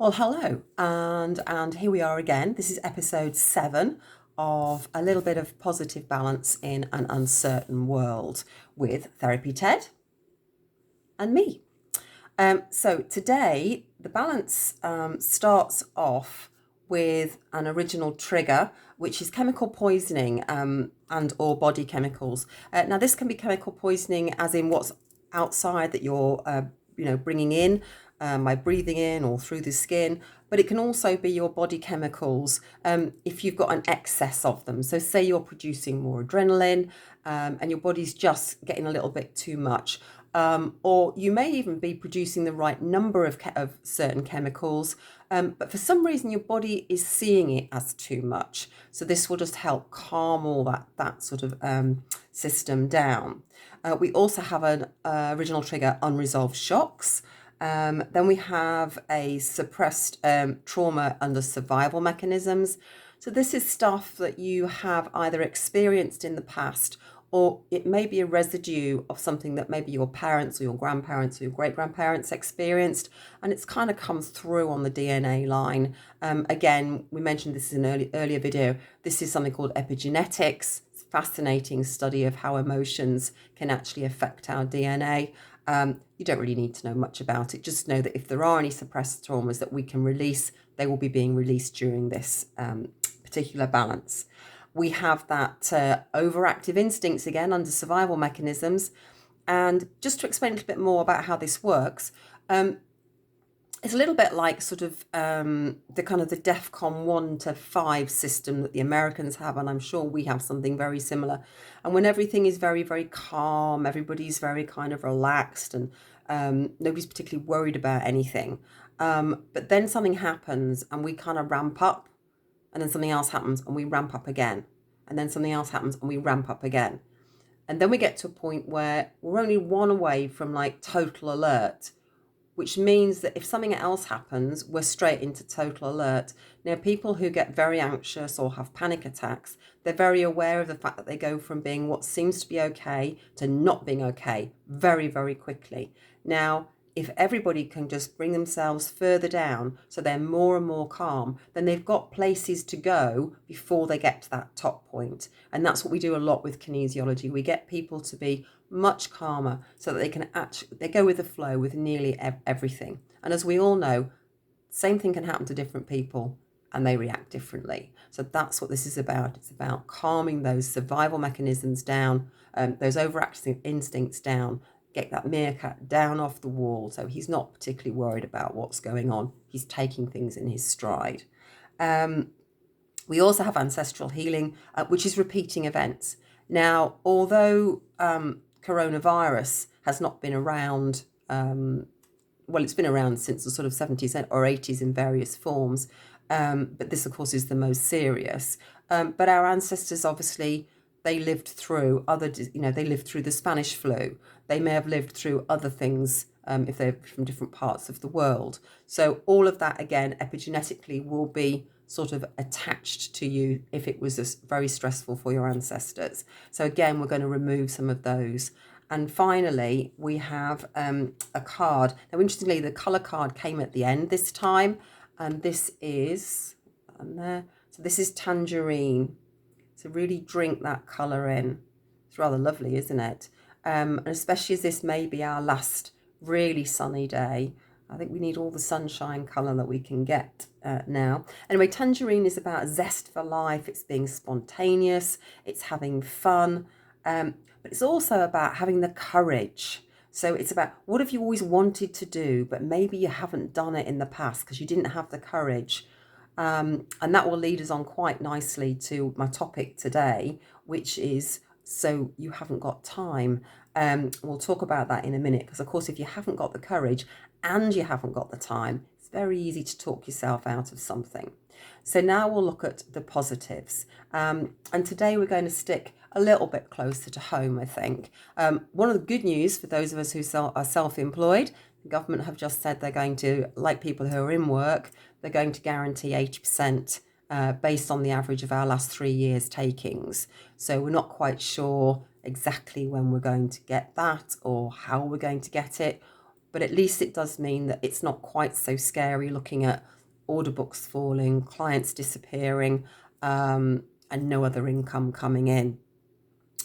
Well, hello, and here we are again. This is episode 7 of a little bit of positive balance in an uncertain world with Therapy Ted and me. So today the balance starts off with an original trigger, which is chemical poisoning and or body chemicals. Now this can be chemical poisoning, as in what's outside that you're bringing in by breathing in or through the skin, but it can also be your body chemicals if you've got an excess of them. So say you're producing more adrenaline and your body's just getting a little bit too much. Or you may even be producing the right number of certain chemicals, but for some reason your body is seeing it as too much. So this will just help calm all that sort of system down. We also have an original trigger, unresolved shocks. Then we have a suppressed trauma under survival mechanisms. So this is stuff that you have either experienced in the past, or it may be a residue of something that maybe your parents or your grandparents or your great-grandparents experienced, and it's kind of come through on the DNA line. Again, we mentioned this in an earlier video. This is something called epigenetics. It's a fascinating study of how emotions can actually affect our DNA. You don't really need to know much about it. Just know that if there are any suppressed traumas that we can release, they will be being released during this particular balance. We have that overactive instincts again under survival mechanisms. And just to explain a little bit more about how this works, it's a little bit like sort of the kind of the DEFCON 1 to 5 system that the Americans have, and I'm sure we have something very similar. And when everything is very, very calm, everybody's very kind of relaxed, and nobody's particularly worried about anything. But then something happens and we kind of ramp up, and then something else happens and we ramp up again, and then something else happens and we ramp up again. And then we get to a point where we're only one away from like total alert, which means that if something else happens, we're straight into total alert. Now, people who get very anxious or have panic attacks, they're very aware of the fact that they go from being what seems to be okay to not being okay very, very quickly. Now, if everybody can just bring themselves further down so they're more and more calm, then they've got places to go before they get to that top point. And that's what we do a lot with kinesiology. We get people to be much calmer so that they can they go with the flow with nearly everything. And as we all know, same thing can happen to different people and they react differently. So that's what this is about. It's about calming those survival mechanisms down, those overactive instincts down. Get that meerkat down off the wall so he's not particularly worried about what's going on. He's taking things in his stride. We also have ancestral healing, which is repeating events. Now, although coronavirus has not been around, well, it's been around since the sort of 70s or 80s in various forms, but this, of course, is the most serious. But our ancestors, obviously, they lived through they lived through the Spanish flu. They may have lived through other things if they're from different parts of the world. So all of that, again, epigenetically will be sort of attached to you if it was very stressful for your ancestors. So again, we're going to remove some of those. And finally, we have a card. Now, interestingly, the colour card came at the end this time. And this is, so this is tangerine. So really drink that colour in. It's rather lovely, isn't it? And especially as this may be our last really sunny day. I think we need all the sunshine colour that we can get now. Anyway, tangerine is about zest for life. It's being spontaneous. It's having fun. But it's also about having the courage. So it's about what have you always wanted to do, but maybe you haven't done it in the past because you didn't have the courage. And that will lead us on quite nicely to my topic today, which is so you haven't got time. We'll talk about that in a minute because, of course, if you haven't got the courage and you haven't got the time, it's very easy to talk yourself out of something. So now we'll look at the positives. And today we're going to stick a little bit closer to home, I think. One of the good news for those of us who are self-employed, the government have just said they're going to, like people who are in work, they're going to guarantee 80% based on the average of our last 3 years' takings. So we're not quite sure exactly when we're going to get that or how we're going to get it. but at least it does mean that it's not quite so scary looking at order books falling, clients disappearing, and no other income coming in.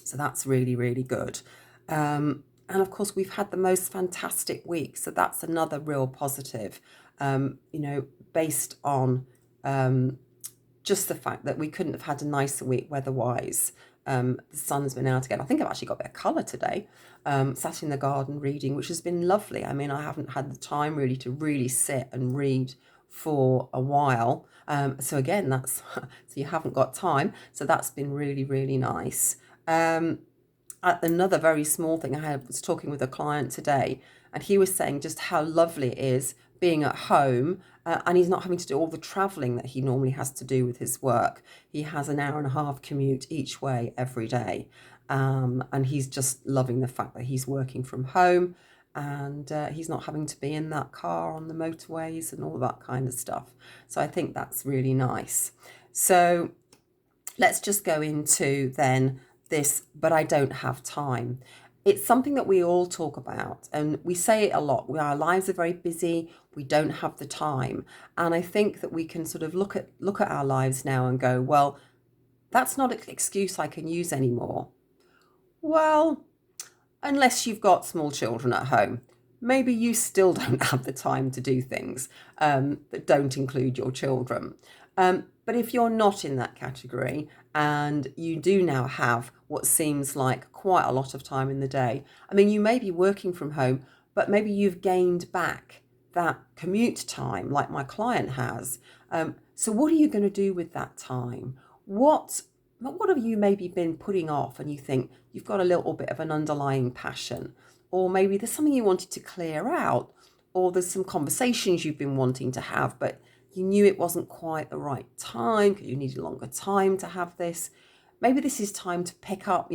So that's really, really good. And of course, we've had the most fantastic week. So that's another real positive, based on just the fact that we couldn't have had a nicer week weather-wise. The sun's been out again. I think I've actually got a bit of colour today. Sat in the garden reading, which has been lovely. I mean, I haven't had the time really to really sit and read for a while. So again, that's so you haven't got time. So that's been really, really nice. Another very small thing, I was talking with a client today, and he was saying just how lovely it is being at home, and he's not having to do all the travelling that he normally has to do with his work. He has an hour and a half commute each way every day, and he's just loving the fact that he's working from home, and he's not having to be in that car on the motorways and all that kind of stuff. So I think that's really nice. So let's just go into then this, but I don't have time. It's something that we all talk about, and we say it a lot. Our lives are very busy. We don't have the time. And I think that we can sort of look at our lives now and go, well, that's not an excuse I can use anymore. Well, unless you've got small children at home, maybe you still don't have the time to do things that don't include your children. But if you're not in that category and you do now have what seems like quite a lot of time in the day, I mean, you may be working from home, but maybe you've gained back that commute time like my client has. So what are you going to do with that time? What have you maybe been putting off, and you think you've got a little bit of an underlying passion, or maybe there's something you wanted to clear out, or there's some conversations you've been wanting to have, but you knew it wasn't quite the right time because you needed longer time to have this. Maybe this is time to pick up,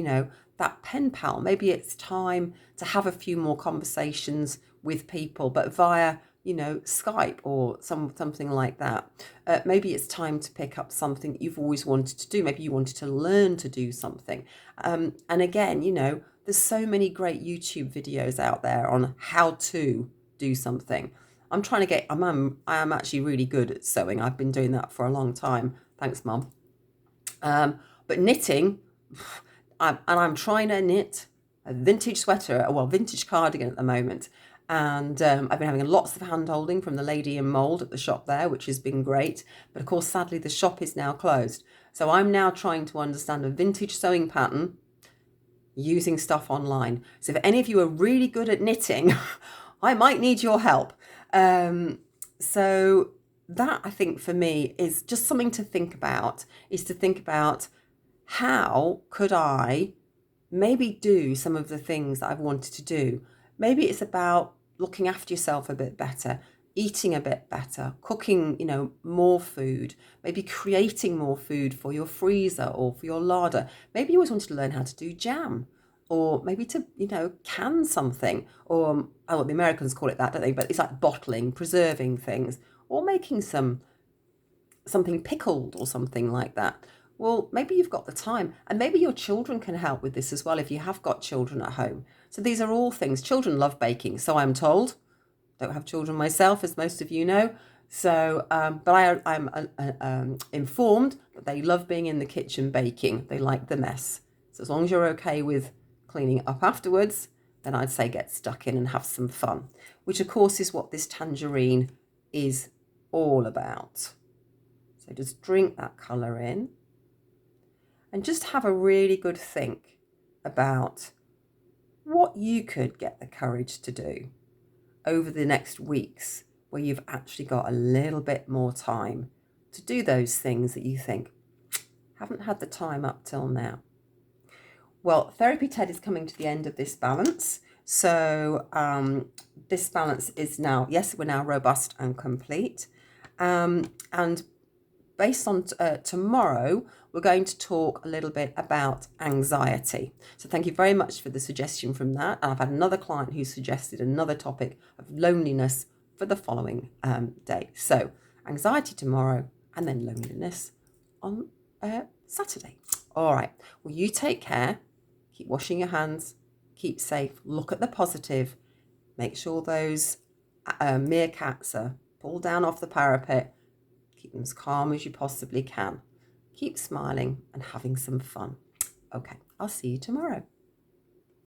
that pen pal. Maybe it's time to have a few more conversations with people, but via, Skype or something like that. Maybe it's time to pick up something that you've always wanted to do. Maybe you wanted to learn to do something. And again, there's so many great YouTube videos out there on how to do something. I'm trying to get, I am actually really good at sewing. I've been doing that for a long time. Thanks, Mum. But knitting, I'm trying to knit a vintage sweater, vintage cardigan at the moment. And I've been having lots of hand holding from the lady in mould at the shop there, which has been great. But of course, sadly, the shop is now closed. So I'm now trying to understand a vintage sewing pattern using stuff online. So if any of you are really good at knitting, I might need your help. So that, I think, for me is just something to think about, how could I maybe do some of the things that I've wanted to do. Maybe it's about looking after yourself a bit better, eating a bit better, cooking, more food, maybe creating more food for your freezer or for your larder. Maybe you always wanted to learn how to do jam, or maybe to, can something, or the Americans call it that, don't they? But it's like bottling, preserving things, or making something pickled or something like that. Well, maybe you've got the time, and maybe your children can help with this as well if you have got children at home. So these are all things. Children love baking, so I'm told. Don't have children myself, as most of you know. So, but I'm informed that they love being in the kitchen baking. They like the mess. So as long as you're okay with cleaning it up afterwards, then I'd say get stuck in and have some fun, which of course is what this tangerine is all about. So just drink that colour in and just have a really good think about what you could get the courage to do over the next weeks, where you've actually got a little bit more time to do those things that you think haven't had the time up till now. Well, Therapy Ted is coming to the end of this balance. So this balance is now, yes, we're now robust and complete. And based on tomorrow, we're going to talk a little bit about anxiety. So thank you very much for the suggestion from that. And I've had another client who suggested another topic of loneliness for the following day. So anxiety tomorrow, and then loneliness on Saturday. All right. Well, you take care. Keep washing your hands. Keep safe. Look at the positive. Make sure those meerkats are pulled down off the parapet. Keep them as calm as you possibly can. Keep smiling and having some fun. Okay, I'll see you tomorrow.